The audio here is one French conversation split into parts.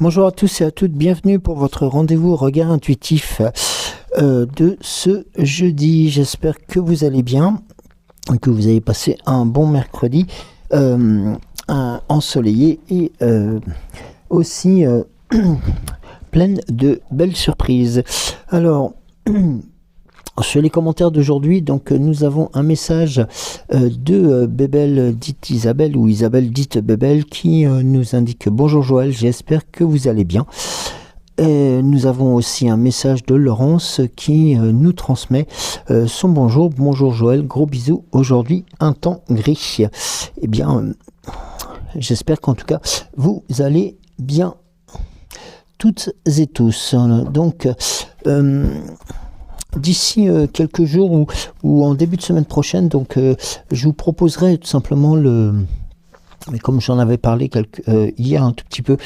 Bonjour à tous et à toutes, bienvenue pour votre rendez-vous regard intuitif de ce jeudi. J'espère que vous allez bien, que vous avez passé un bon mercredi ensoleillé et aussi plein de belles surprises. Alors, sur les commentaires d'aujourd'hui, donc nous avons un message de Bébel dite Isabelle ou Isabelle dite Bébel qui nous indique bonjour Joël, j'espère que vous allez bien. Et nous avons aussi un message de Laurence qui nous transmet son bonjour. Bonjour Joël, gros bisous. Aujourd'hui un temps gris. Eh bien, j'espère qu'en tout cas vous allez bien toutes et tous. Donc d'ici quelques jours ou en début de semaine prochaine, donc je vous proposerai tout simplement mais comme j'en avais parlé hier un tout petit peu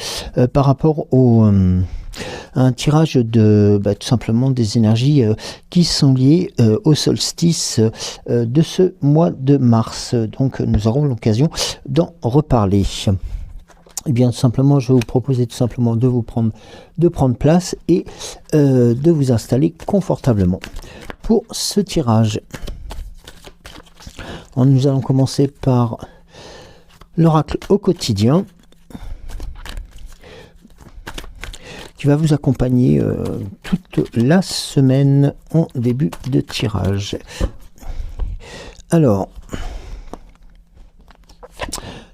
par rapport un tirage de tout simplement des énergies qui sont liées au solstice de ce mois de mars. Donc nous aurons l'occasion d'en reparler. Eh bien, tout simplement, je vais vous proposer tout simplement de prendre place et de vous installer confortablement pour ce tirage. Alors, nous allons commencer par l'oracle au quotidien qui va vous accompagner toute la semaine en début de tirage. Alors,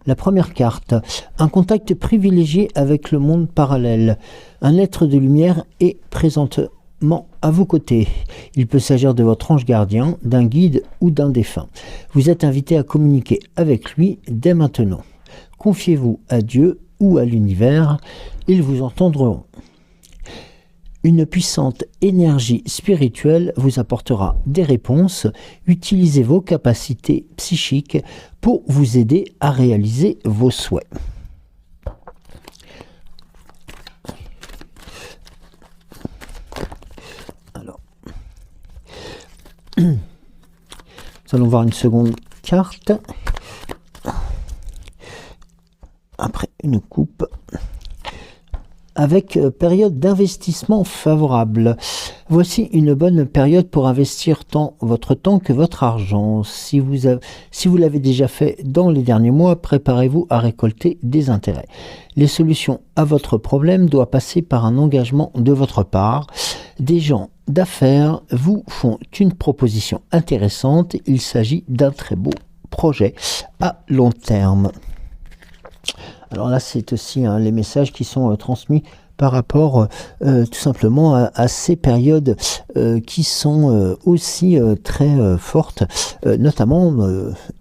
la première carte, un contact privilégié avec le monde parallèle. Un être de lumière est présentement à vos côtés. Il peut s'agir de votre ange gardien, d'un guide ou d'un défunt. Vous êtes invité à communiquer avec lui dès maintenant. Confiez-vous à Dieu ou à l'univers, ils vous entendront. Une puissante énergie spirituelle vous apportera des réponses. Utilisez vos capacités psychiques pour vous aider à réaliser vos souhaits. Alors, nous allons voir une seconde carte. Après une coupe. Avec période d'investissement favorable. Voici une bonne période pour investir tant votre temps que votre argent. Si vous l'avez déjà fait dans les derniers mois, préparez-vous à récolter des intérêts. Les solutions à votre problème doivent passer par un engagement de votre part. Des gens d'affaires vous font une proposition intéressante. Il s'agit d'un très beau projet à long terme. Alors là, c'est aussi les messages qui sont transmis par rapport tout simplement à ces périodes qui sont aussi très fortes, notamment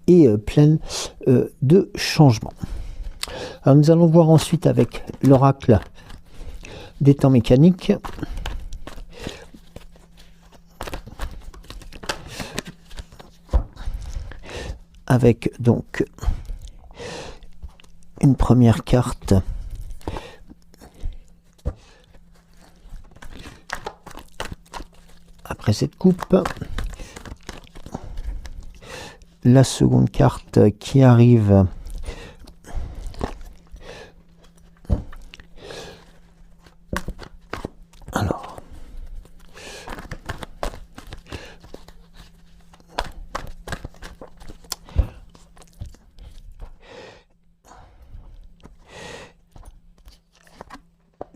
et pleines de changements. Alors nous allons voir ensuite avec l'oracle des temps mécaniques. Avec donc une première carte après cette coupe, la seconde carte qui arrive alors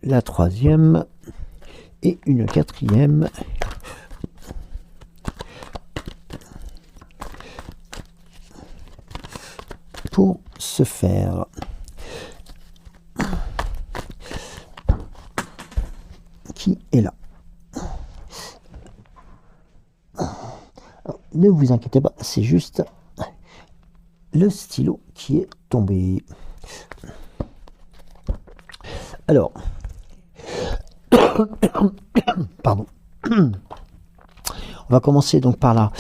la troisième et une quatrième pour ce faire. Qui est là? Alors, ne vous inquiétez pas, c'est juste le stylo qui est tombé. Alors, pardon. On va commencer donc par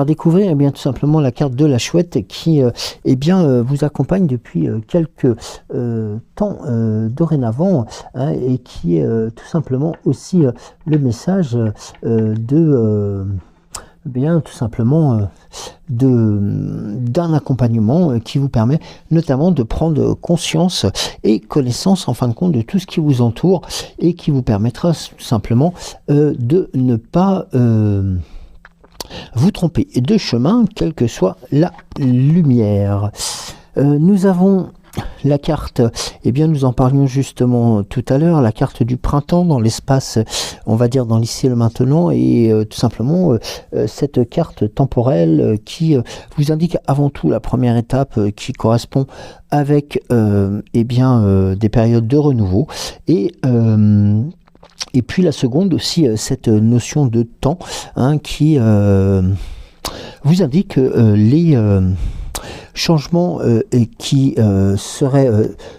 découvrir bien tout simplement la carte de la chouette qui vous accompagne depuis quelques temps dorénavant et qui est tout simplement aussi le message bien tout simplement d'un accompagnement qui vous permet notamment de prendre conscience et connaissance en fin de compte de tout ce qui vous entoure et qui vous permettra tout simplement de ne pas vous tromper de chemin, quelle que soit la lumière. Nous avons la carte, eh bien nous en parlions justement tout à l'heure, la carte du printemps dans l'espace, on va dire dans l'ici et le maintenant, et tout simplement cette carte temporelle qui vous indique avant tout la première étape qui correspond avec eh bien des périodes de renouveau, et puis la seconde aussi, cette notion de temps qui vous indique les changements qui seraient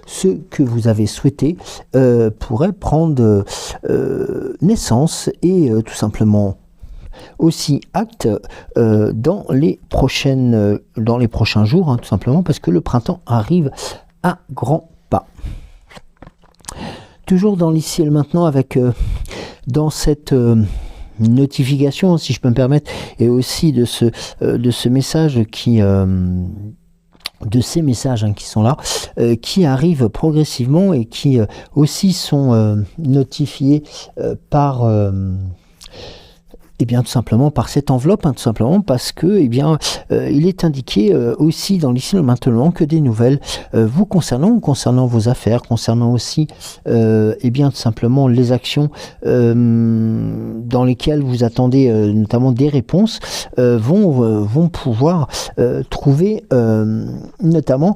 ceux que vous avez souhaités pourraient prendre naissance et tout simplement aussi acte dans les prochains jours, tout simplement parce que le printemps arrive à grands pas. Toujours dans l'ici et le maintenant avec dans cette notification, si je peux me permettre, et aussi de ce message qui de ces messages qui sont là, qui arrivent progressivement et qui aussi sont notifiés par eh bien tout simplement par cette enveloppe, tout simplement parce que eh bien il est indiqué aussi dans l'ici le maintenant que des nouvelles vous concernant vos affaires, concernant aussi eh bien tout simplement les actions dans lesquelles vous attendez notamment des réponses vont pouvoir trouver notamment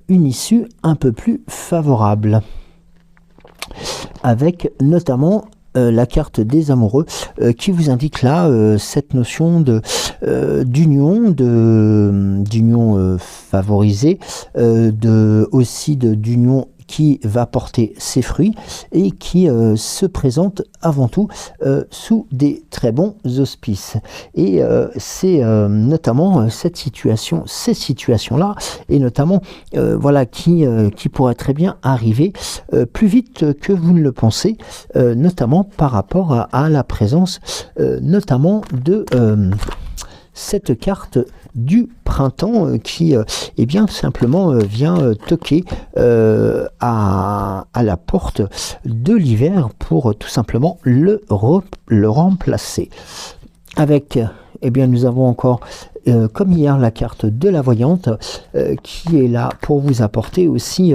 une issue un peu plus favorable, avec notamment la carte des amoureux qui vous indique là cette notion d'union favorisée, aussi d'union qui va porter ses fruits et qui se présente avant tout sous des très bons auspices. Et c'est notamment ces situations-là, et notamment voilà qui pourraient très bien arriver plus vite que vous ne le pensez, notamment par rapport à la présence notamment de cette carte du printemps qui eh bien simplement vient toquer à la porte de l'hiver pour tout simplement le remplacer. Avec eh bien nous avons encore comme hier la carte de la voyante qui est là pour vous apporter aussi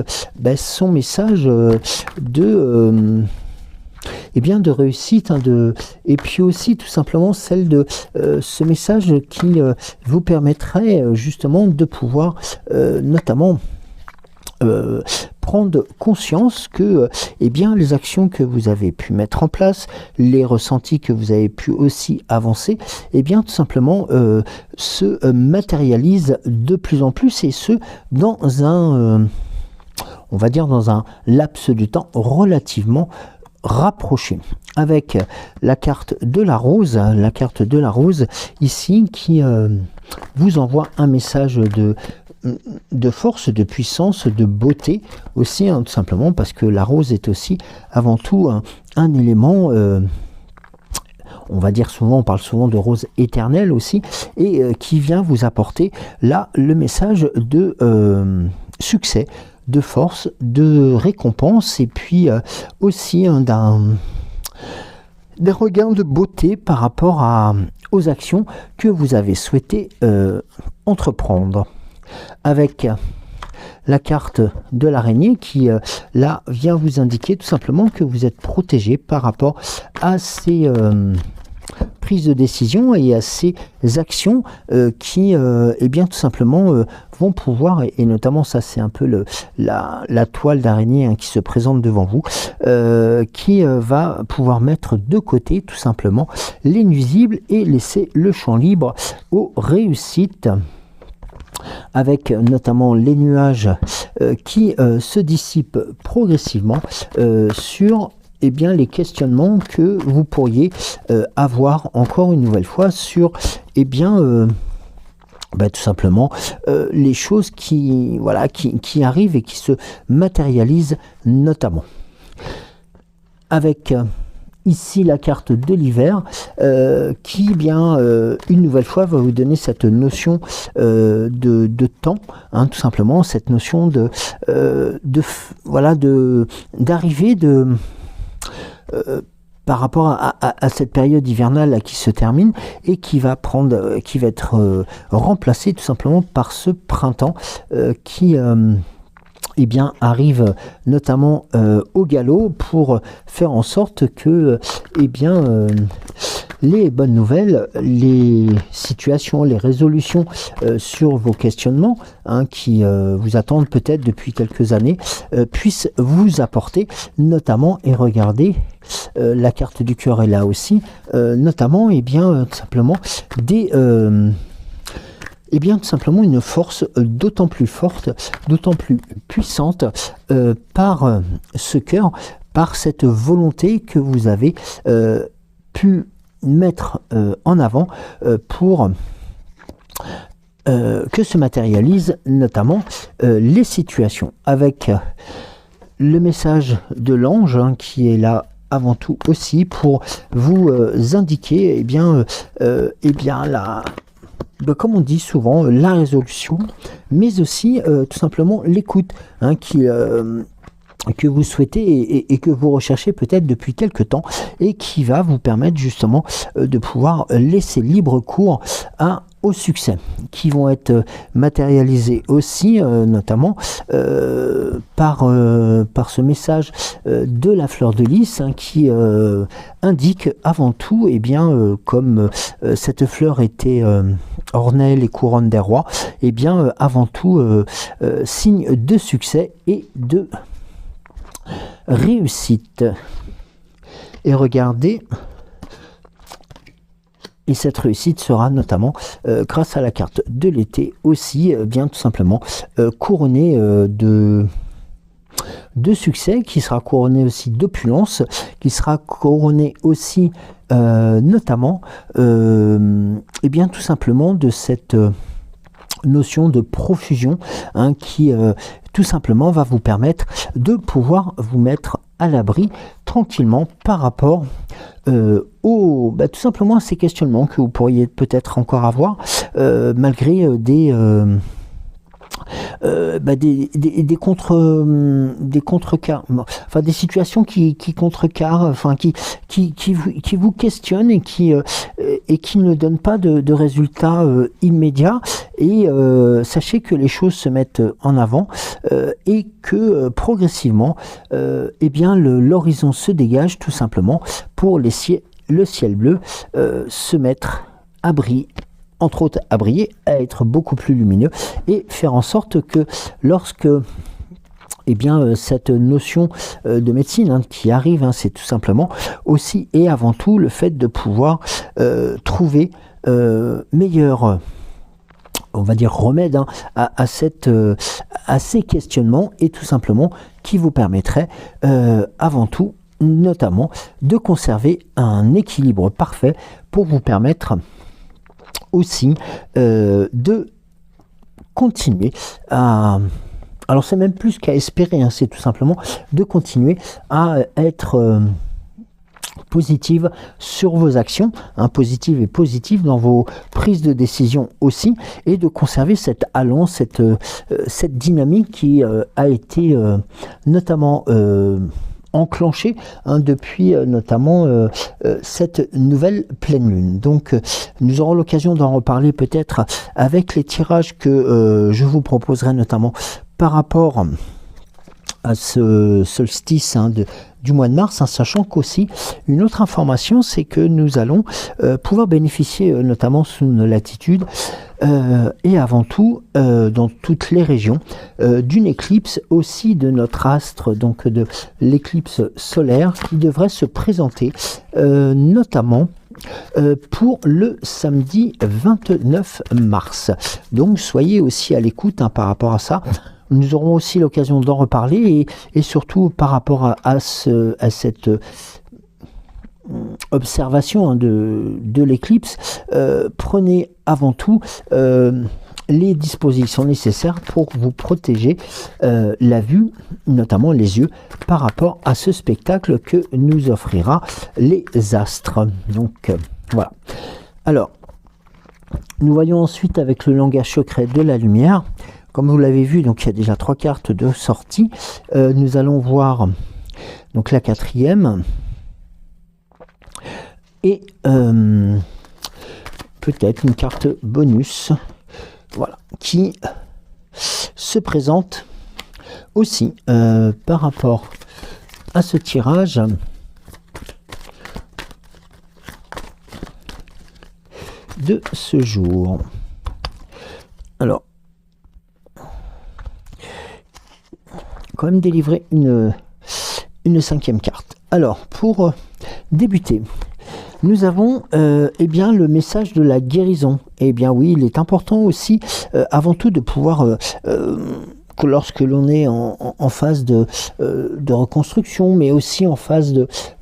son message de eh bien de réussite, et puis aussi tout simplement celle de ce message qui vous permettrait justement de pouvoir notamment prendre conscience que eh bien les actions que vous avez pu mettre en place, les ressentis que vous avez pu aussi avancer, eh bien tout simplement se matérialisent de plus en plus, et ce dans un on va dire dans un laps de temps relativement rapproché, avec la carte de la rose ici qui vous envoie un message de force, de puissance, de beauté aussi, tout simplement parce que la rose est aussi avant tout un élément on va dire souvent, on parle souvent de rose éternelle aussi, et qui vient vous apporter là le message de succès, de force, de récompense, et puis aussi d'un regain de beauté par rapport aux actions que vous avez souhaité entreprendre. Avec la carte de l'araignée qui là vient vous indiquer tout simplement que vous êtes protégé par rapport à ces prises de décision et à ces actions qui eh bien tout simplement vont pouvoir, et notamment ça c'est un peu la toile d'araignée qui se présente devant vous, qui va pouvoir mettre de côté tout simplement les nuisibles et laisser le champ libre aux réussites, avec notamment les nuages qui se dissipent progressivement sur eh bien, les questionnements que vous pourriez avoir encore une nouvelle fois sur eh bien, tout simplement les choses qui arrivent et qui se matérialisent notamment. Avec ici la carte de l'hiver qui, bien, une nouvelle fois, va vous donner cette notion de temps, hein, tout simplement, cette notion d'arrivée par rapport à cette période hivernale là, qui se termine et qui va être remplacée tout simplement par ce printemps qui eh bien, arrive notamment au galop pour faire en sorte que eh bien, les bonnes nouvelles, les situations, les résolutions sur vos questionnements hein, qui vous attendent peut-être depuis quelques années puissent vous apporter notamment, et regardez, la carte du cœur est là aussi, notamment eh bien, tout simplement tout simplement une force d'autant plus forte, d'autant plus puissante par ce cœur, par cette volonté que vous avez pu mettre en avant pour que se matérialisent notamment les situations. Avec le message de l'ange hein, qui est là avant tout aussi pour vous indiquer comme on dit souvent, la résolution, mais aussi tout simplement l'écoute hein, que vous souhaitez et que vous recherchez peut-être depuis quelque temps et qui va vous permettre justement de pouvoir laisser libre cours au succès, qui vont être matérialisés aussi notamment par ce message de la fleur de lys hein, qui indique avant tout, eh bien, comme cette fleur était ornait les couronnes des rois, eh bien, avant tout signe de succès et de réussite. Et regardez, et cette réussite sera notamment grâce à la carte de l'été aussi bien tout simplement couronnée de succès, qui sera couronné aussi d'opulence, qui sera couronné aussi notamment et bien tout simplement de cette notion de profusion hein, qui tout simplement va vous permettre de pouvoir vous mettre à l'abri tranquillement par rapport tout simplement à ces questionnements que vous pourriez peut-être encore avoir malgré des contre-cas, enfin des situations qui contrecarrent, enfin qui vous questionnent et qui ne donnent pas de résultats immédiats. Et sachez que les choses se mettent en avant et que progressivement, eh bien l'horizon se dégage tout simplement pour laisser le ciel bleu se mettre à briller, entre autres à briller, à être beaucoup plus lumineux et faire en sorte que lorsque eh bien, cette notion de médecine hein, qui arrive, hein, c'est tout simplement aussi et avant tout le fait de pouvoir trouver meilleur on va dire remède hein, à ces questionnements et tout simplement qui vous permettrait avant tout notamment de conserver un équilibre parfait pour vous permettre aussi de continuer à... Alors c'est même plus qu'à espérer, hein, c'est tout simplement de continuer à être positive sur vos actions, hein, positive et positive dans vos prises de décision aussi, et de conserver cet allant, cette dynamique qui a été notamment enclenché hein, depuis notamment cette nouvelle pleine lune. Donc nous aurons l'occasion d'en reparler peut-être avec les tirages que je vous proposerai notamment par rapport à ce solstice hein, du mois de mars, hein, sachant qu'aussi une autre information, c'est que nous allons pouvoir bénéficier notamment sous nos latitudes et avant tout dans toutes les régions d'une éclipse aussi de notre astre, donc de l'éclipse solaire qui devrait se présenter notamment pour le samedi 29 mars. Donc soyez aussi à l'écoute hein, par rapport à ça. Nous aurons aussi l'occasion d'en reparler et surtout par rapport à cette observation hein, de l'éclipse, prenez avant tout les dispositions nécessaires pour vous protéger la vue, notamment les yeux, par rapport à ce spectacle que nous offrira les astres. Donc voilà. Alors, nous voyons ensuite avec le langage secret de la lumière. Comme vous l'avez vu, donc il y a déjà 3 cartes de sortie. Nous allons voir donc la 4e et peut-être une carte bonus, voilà, qui se présente aussi par rapport à ce tirage. De ce jour. Alors, quand même délivrer une 5e carte. Alors, pour débuter, nous avons eh bien, le message de la guérison. Eh bien oui, il est important aussi, avant tout, de pouvoir, lorsque l'on est en phase de reconstruction, mais aussi en phase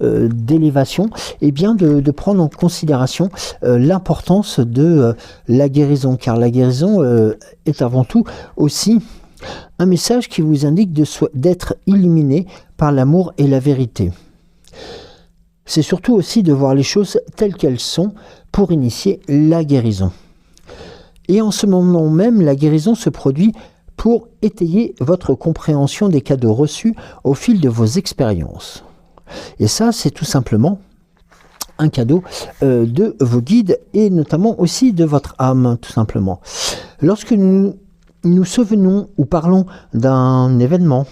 d'élévation, eh bien de prendre en considération l'importance de la guérison, car la guérison est avant tout aussi un message qui vous indique d'être illuminé par l'amour et la vérité. C'est surtout aussi de voir les choses telles qu'elles sont pour initier la guérison. Et en ce moment même, la guérison se produit pour étayer votre compréhension des cadeaux reçus au fil de vos expériences. Et ça, c'est tout simplement un cadeau de vos guides et notamment aussi de votre âme, tout simplement. Lorsque nous nous souvenons ou parlons d'un événement,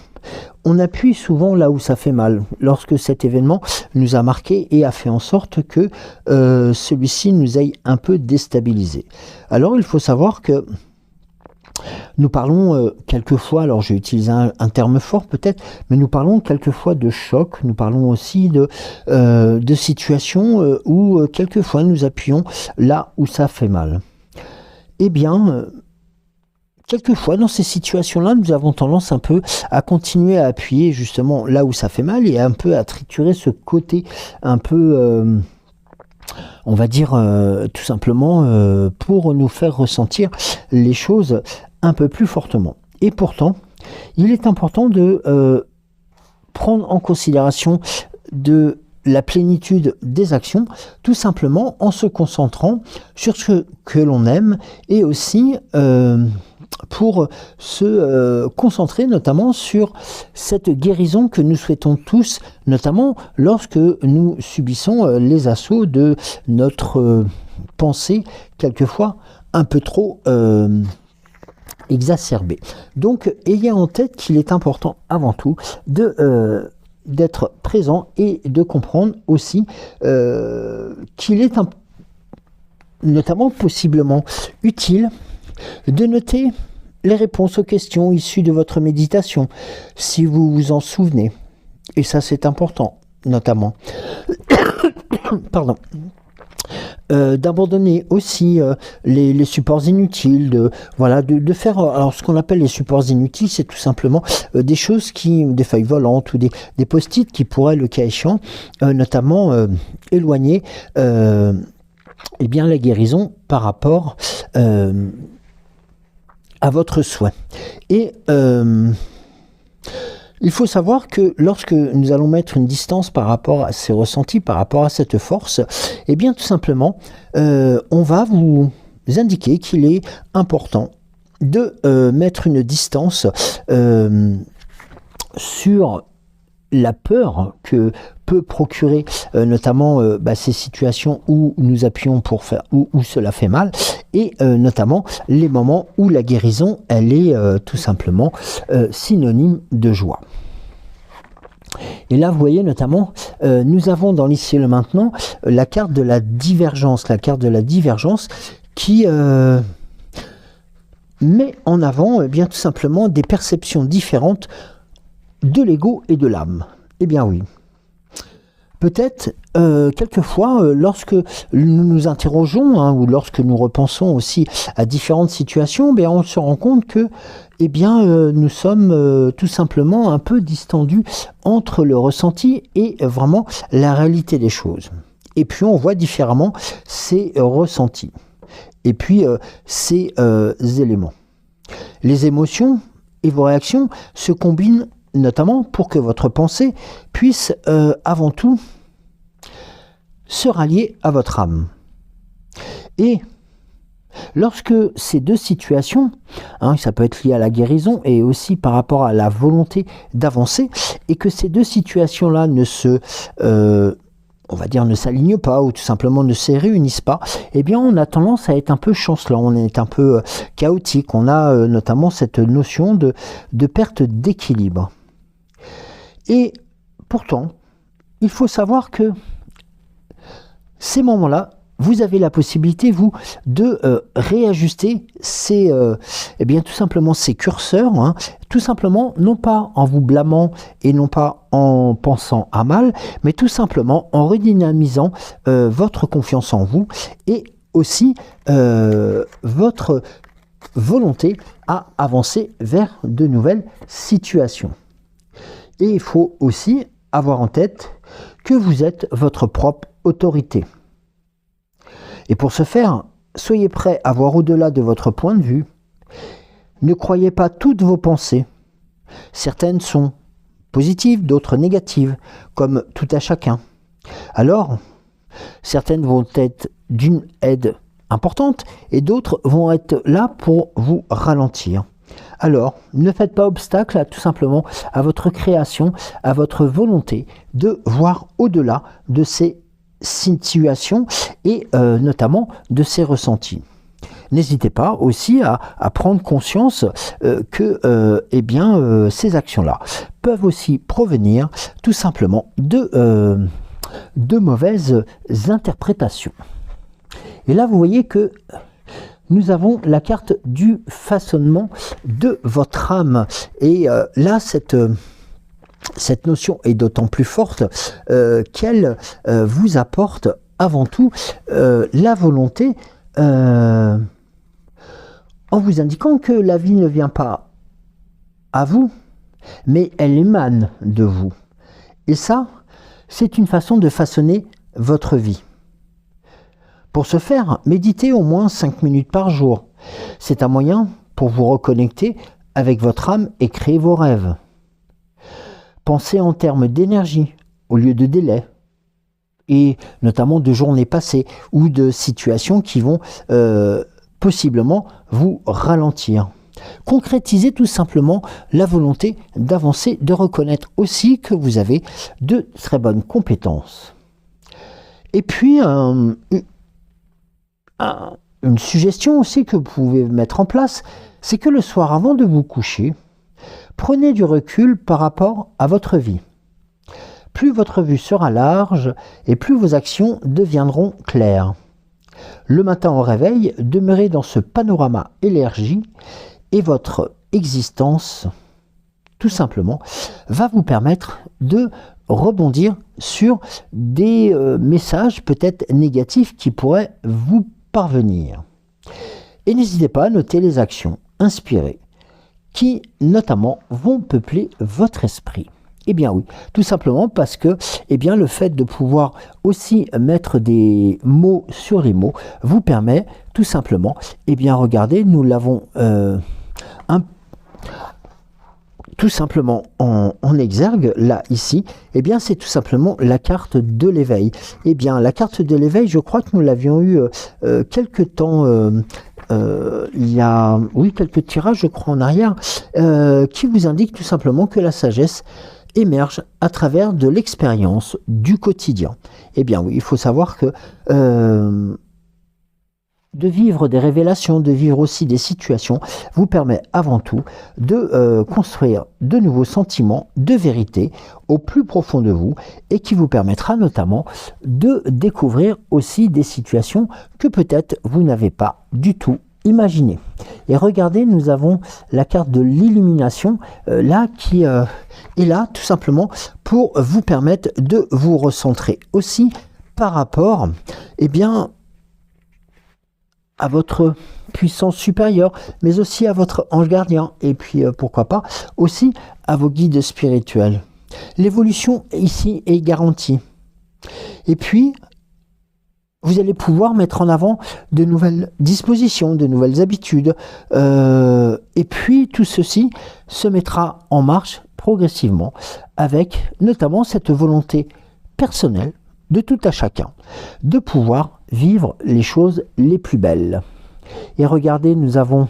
on appuie souvent là où ça fait mal, lorsque cet événement nous a marqué et a fait en sorte que celui-ci nous ait un peu déstabilisé. Alors il faut savoir que nous parlons quelquefois, alors j'ai utilisé un terme fort peut-être, mais nous parlons quelquefois de choc, nous parlons aussi de situations où quelquefois nous appuyons là où ça fait mal. Eh bien, quelquefois dans ces situations-là, nous avons tendance un peu à continuer à appuyer justement là où ça fait mal et un peu à triturer ce côté un peu... on va dire tout simplement pour nous faire ressentir les choses un peu plus fortement. Et pourtant, il est important de prendre en considération de la plénitude des actions, tout simplement en se concentrant sur ce que l'on aime et aussi pour se concentrer notamment sur cette guérison que nous souhaitons tous, notamment lorsque nous subissons les assauts de notre pensée, quelquefois un peu trop exacerbée. Donc, ayez en tête qu'il est important avant tout d'être présent et de comprendre aussi qu'il est notamment possiblement utile de noter les réponses aux questions issues de votre méditation, si vous vous en souvenez. Et ça, c'est important, notamment. Pardon. D'abandonner aussi les supports inutiles, de faire alors ce qu'on appelle les supports inutiles, c'est tout simplement des choses des feuilles volantes ou des post-it qui pourraient, le cas échéant, notamment éloigner eh bien, la guérison par rapport à votre soin. Et il faut savoir que lorsque nous allons mettre une distance par rapport à ces ressentis, par rapport à cette force, eh bien tout simplement, on va vous indiquer qu'il est important de mettre une distance sur la peur que peut procurer notamment ces situations où nous appuyons pour faire où cela fait mal et notamment les moments où la guérison elle est tout simplement synonyme de joie. Et là vous voyez notamment nous avons dans l'ici et le maintenant la carte de la divergence, qui met en avant bien tout simplement des perceptions différentes de l'ego et de l'âme. Eh bien oui. Peut-être, quelquefois, lorsque nous nous interrogeons, ou lorsque nous repensons aussi à différentes situations, on se rend compte que nous sommes tout simplement un peu distendus entre le ressenti et vraiment la réalité des choses. Et puis on voit différemment ces ressentis. et puis ces éléments. Les émotions et vos réactions se combinent notamment pour que votre pensée puisse avant tout se rallier à votre âme. Et lorsque ces deux situations, ça peut être lié à la guérison et aussi par rapport à la volonté d'avancer, et que ces deux situations-là ne se, on va dire, ne s'alignent pas ou tout simplement ne se réunissent pas, eh bien on a tendance à être un peu chancelant, on est un peu chaotique, on a notamment cette notion de perte d'équilibre. Et pourtant, il faut savoir que ces moments-là, vous avez la possibilité, vous, de réajuster ces, tout simplement ces curseurs, tout simplement, non pas en vous blâmant et non pas en pensant à mal, mais tout simplement en redynamisant votre confiance en vous et aussi votre volonté à avancer vers de nouvelles situations. Et il faut aussi avoir en tête que vous êtes votre propre autorité. Et pour ce faire, soyez prêt à voir au-delà de votre point de vue. Ne croyez pas toutes vos pensées. Certaines sont positives, d'autres négatives, comme tout à chacun. Alors, certaines vont être d'une aide importante et d'autres vont être là pour vous ralentir. Alors, ne faites pas obstacle tout simplement à votre création, à votre volonté de voir au-delà de ces situations et notamment de ces ressentis. N'hésitez pas aussi à prendre conscience que ces actions-là peuvent aussi provenir tout simplement de mauvaises interprétations. Et là, vous voyez que nous avons la carte du façonnement de votre âme. Et là, cette notion est d'autant plus forte qu'elle vous apporte avant tout la volonté, en vous indiquant que la vie ne vient pas à vous, mais elle émane de vous. Et ça, c'est une façon de façonner votre vie. Pour ce faire, méditez au moins 5 minutes par jour. C'est un moyen pour vous reconnecter avec votre âme et créer vos rêves. Pensez en termes d'énergie au lieu de délai, et notamment de journées passées ou de situations qui vont possiblement vous ralentir. Concrétisez tout simplement la volonté d'avancer, de reconnaître aussi que vous avez de très bonnes compétences. Et puis, une suggestion aussi que vous pouvez mettre en place, c'est que le soir avant de vous coucher, prenez du recul par rapport à votre vie. Plus votre vue sera large et plus vos actions deviendront claires. Le matin au réveil, demeurez dans ce panorama élargi et votre existence, tout simplement, va vous permettre de rebondir sur des messages peut-être négatifs qui pourraient vous parvenir. Et n'hésitez pas à noter les actions inspirées qui, notamment, vont peupler votre esprit. Eh bien oui, tout simplement parce que le fait de pouvoir aussi mettre des mots sur les mots vous permet tout simplement, regardez, nous l'avons tout simplement en exergue, là, ici, c'est tout simplement la carte de l'éveil. La carte de l'éveil, je crois que nous l'avions eu quelque temps, il y a, quelques tirages, je crois, en arrière, qui vous indique tout simplement que la sagesse émerge à travers de l'expérience du quotidien. Il faut savoir que de vivre des révélations, de vivre aussi des situations, vous permet avant tout de construire de nouveaux sentiments de vérité au plus profond de vous et qui vous permettra notamment de découvrir aussi des situations que peut-être vous n'avez pas du tout imaginées. Et regardez, nous avons la carte de l'illumination là qui est là tout simplement pour vous permettre de vous recentrer aussi par rapport à votre puissance supérieure, mais aussi à votre ange gardien, et puis pourquoi pas, aussi à vos guides spirituels. L'évolution ici est garantie. Et puis, vous allez pouvoir mettre en avant de nouvelles dispositions, de nouvelles habitudes. Et puis tout ceci se mettra en marche progressivement avec notamment cette volonté personnelle de tout à chacun de pouvoir vivre les choses les plus belles. Et regardez, nous avons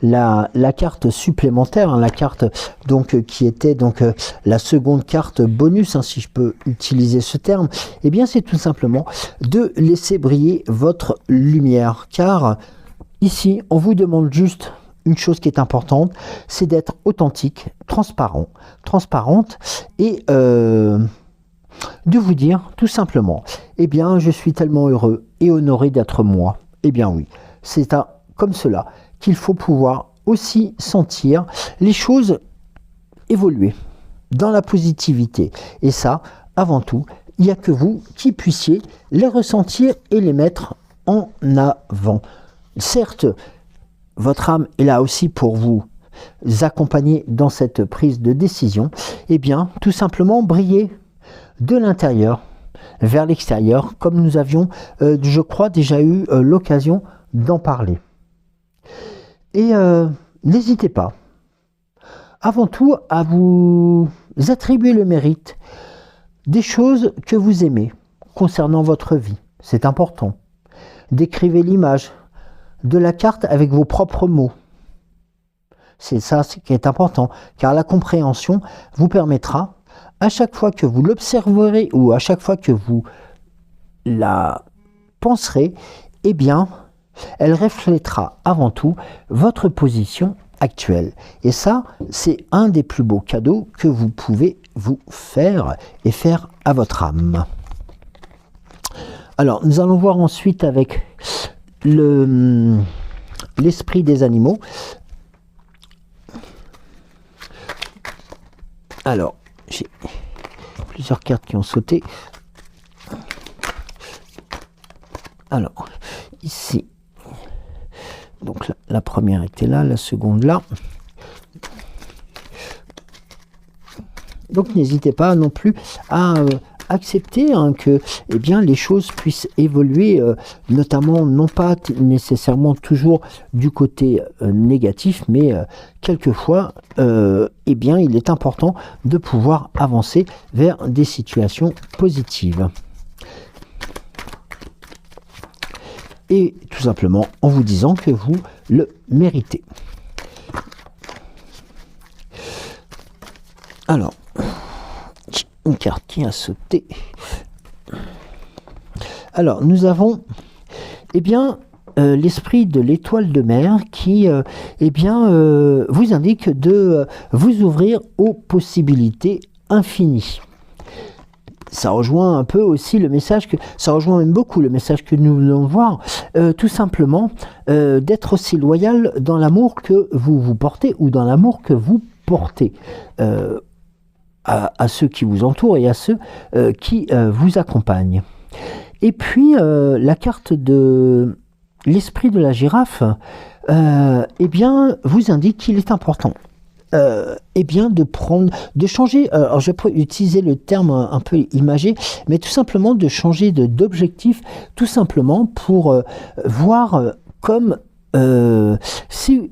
la carte supplémentaire, la carte donc qui était donc la seconde carte bonus, si je peux utiliser ce terme. Eh bien, c'est tout simplement de laisser briller votre lumière, car ici, on vous demande juste une chose qui est importante, c'est d'être authentique, transparente et de vous dire tout simplement, eh bien, je suis tellement heureux et honoré d'être moi. Eh bien oui, c'est comme cela qu'il faut pouvoir aussi sentir les choses évoluer dans la positivité. Et ça, avant tout, il n'y a que vous qui puissiez les ressentir et les mettre en avant. Certes, votre âme est là aussi pour vous accompagner dans cette prise de décision. Eh bien, tout simplement briller de l'intérieur vers l'extérieur, comme nous avions, je crois, déjà eu l'occasion d'en parler. Et n'hésitez pas, avant tout, à vous attribuer le mérite des choses que vous aimez concernant votre vie. C'est important. Décrivez l'image de la carte avec vos propres mots. C'est ça qui est important, car la compréhension vous permettra, à chaque fois que vous l'observerez ou à chaque fois que vous la penserez, eh bien, elle reflètera avant tout votre position actuelle. Et ça, c'est un des plus beaux cadeaux que vous pouvez vous faire et faire à votre âme. Alors, nous allons voir ensuite avec l'esprit des animaux. Alors, j'ai plusieurs cartes qui ont sauté. Alors, ici, donc la première était là, la seconde là. Donc n'hésitez pas non plus à accepter que eh bien, les choses puissent évoluer, notamment non pas nécessairement toujours du côté négatif, mais quelquefois eh bien, il est important de pouvoir avancer vers des situations positives. Et tout simplement en vous disant que vous le méritez. Alors, une carte qui a sauté. Alors, nous avons, eh bien, l'esprit de l'étoile de mer qui, eh bien, vous indique de vous ouvrir aux possibilités infinies. Ça rejoint un peu aussi le message ça rejoint même beaucoup le message que nous voulons voir, tout simplement d'être aussi loyal dans l'amour que vous vous portez ou dans l'amour que vous portez à ceux qui vous entourent et à ceux qui vous accompagnent. Et puis la carte de l'esprit de la girafe, eh bien, vous indique qu'il est important eh bien de changer, alors je peux utiliser le terme un peu imagé, mais tout simplement de changer d'objectif, tout simplement pour voir comme si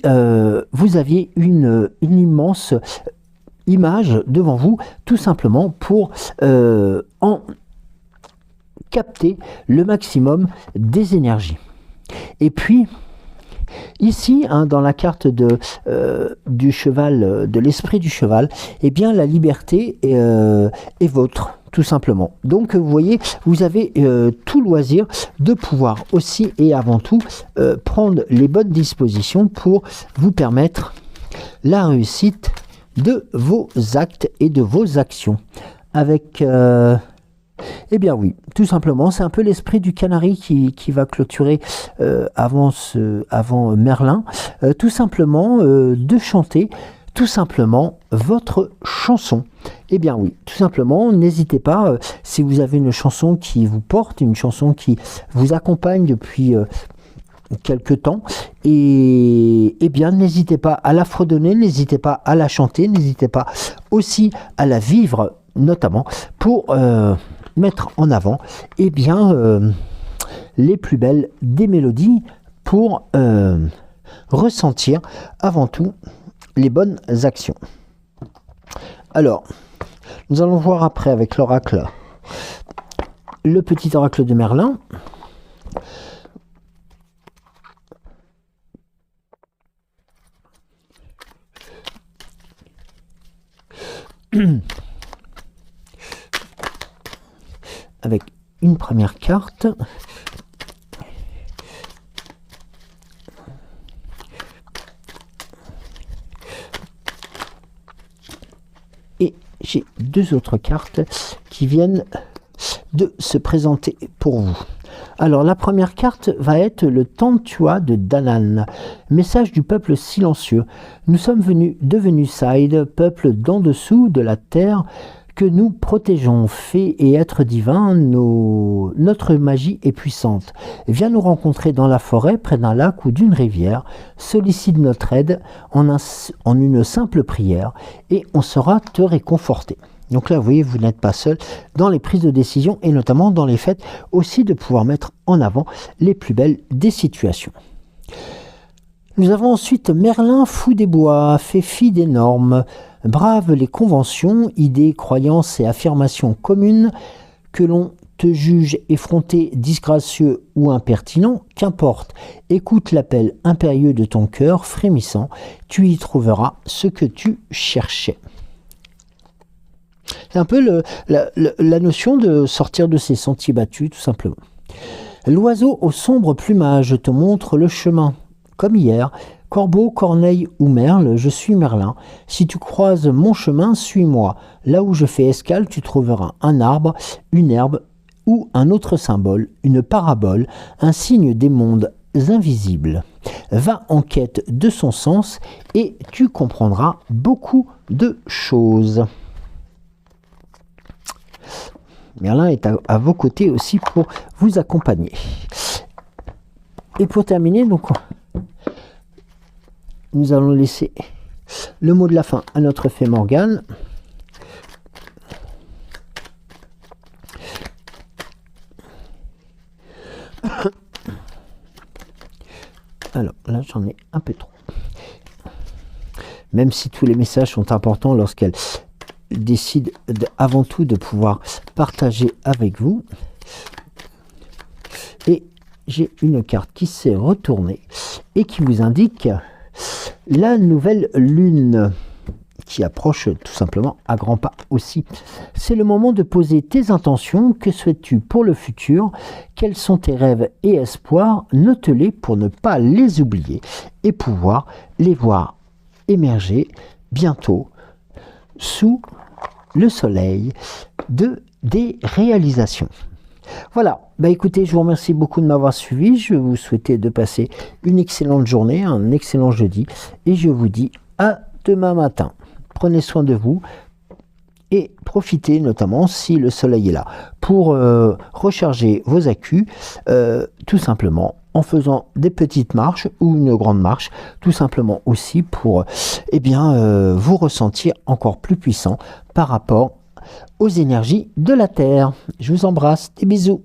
vous aviez une immense image devant vous, tout simplement pour en capter le maximum des énergies. Et puis ici, dans la carte du cheval, de l'esprit du cheval, eh bien la liberté est vôtre, tout simplement. Donc vous voyez, vous avez tout loisir de pouvoir aussi et avant tout prendre les bonnes dispositions pour vous permettre la réussite de vos actes et de vos actions. Avec eh bien oui, tout simplement, c'est un peu l'esprit du canari qui va clôturer avant Merlin, tout simplement de chanter tout simplement votre chanson. Eh bien oui, tout simplement, n'hésitez pas, si vous avez une chanson qui vous porte, une chanson qui vous accompagne depuis quelque temps, et eh bien n'hésitez pas à la fredonner, n'hésitez pas à la chanter, n'hésitez pas aussi à la vivre, notamment pour mettre en avant eh bien les plus belles des mélodies pour ressentir avant tout les bonnes actions. Alors, nous allons voir après avec l'oracle, le petit oracle de Merlin. Avec une première carte. Et j'ai deux autres cartes qui viennent de se présenter pour vous. Alors la première carte va être le Tantua de Danann, message du peuple silencieux. Nous sommes devenus Side, peuple d'en dessous de la terre, que nous protégeons, fées et êtres divins, notre magie est puissante. Viens nous rencontrer dans la forêt, près d'un lac ou d'une rivière, sollicite notre aide en une simple prière et on saura te réconforter. Donc là, vous voyez, vous n'êtes pas seul dans les prises de décision et notamment dans les fêtes aussi de pouvoir mettre en avant les plus belles des situations. Nous avons ensuite Merlin, fou des bois, fait fi des normes, brave les conventions, idées, croyances et affirmations communes, que l'on te juge effronté, disgracieux ou impertinent, qu'importe, écoute l'appel impérieux de ton cœur frémissant, tu y trouveras ce que tu cherchais. C'est un peu la notion de sortir de ses sentiers battus, tout simplement. L'oiseau au sombre plumage te montre le chemin. Comme hier, corbeau, corneille ou merle, je suis Merlin. Si tu croises mon chemin, suis-moi. Là où je fais escale, tu trouveras un arbre, une herbe ou un autre symbole, une parabole, un signe des mondes invisibles. Va en quête de son sens et tu comprendras beaucoup de choses. Merlin est à vos côtés aussi pour vous accompagner. Et pour terminer, donc, nous allons laisser le mot de la fin à notre fée Morgane. Alors là, j'en ai un peu trop. Même si tous les messages sont importants lorsqu'elle décide avant tout de pouvoir partager avec vous. Et j'ai une carte qui s'est retournée et qui vous indique la nouvelle lune qui approche tout simplement à grands pas aussi. C'est le moment de poser tes intentions. Que souhaites-tu pour le futur? Quels sont tes rêves et espoirs? Note-les pour ne pas les oublier et pouvoir les voir émerger bientôt sous le soleil des réalisations. Voilà, bah écoutez, je vous remercie beaucoup de m'avoir suivi. Je vous souhaite de passer une excellente journée, un excellent jeudi. Et je vous dis à demain matin. Prenez soin de vous et profitez notamment si le soleil est là pour recharger vos accus, tout simplement en faisant des petites marches ou une grande marche, tout simplement aussi pour vous ressentir encore plus puissant par rapport aux énergies de la Terre. Je vous embrasse, des bisous.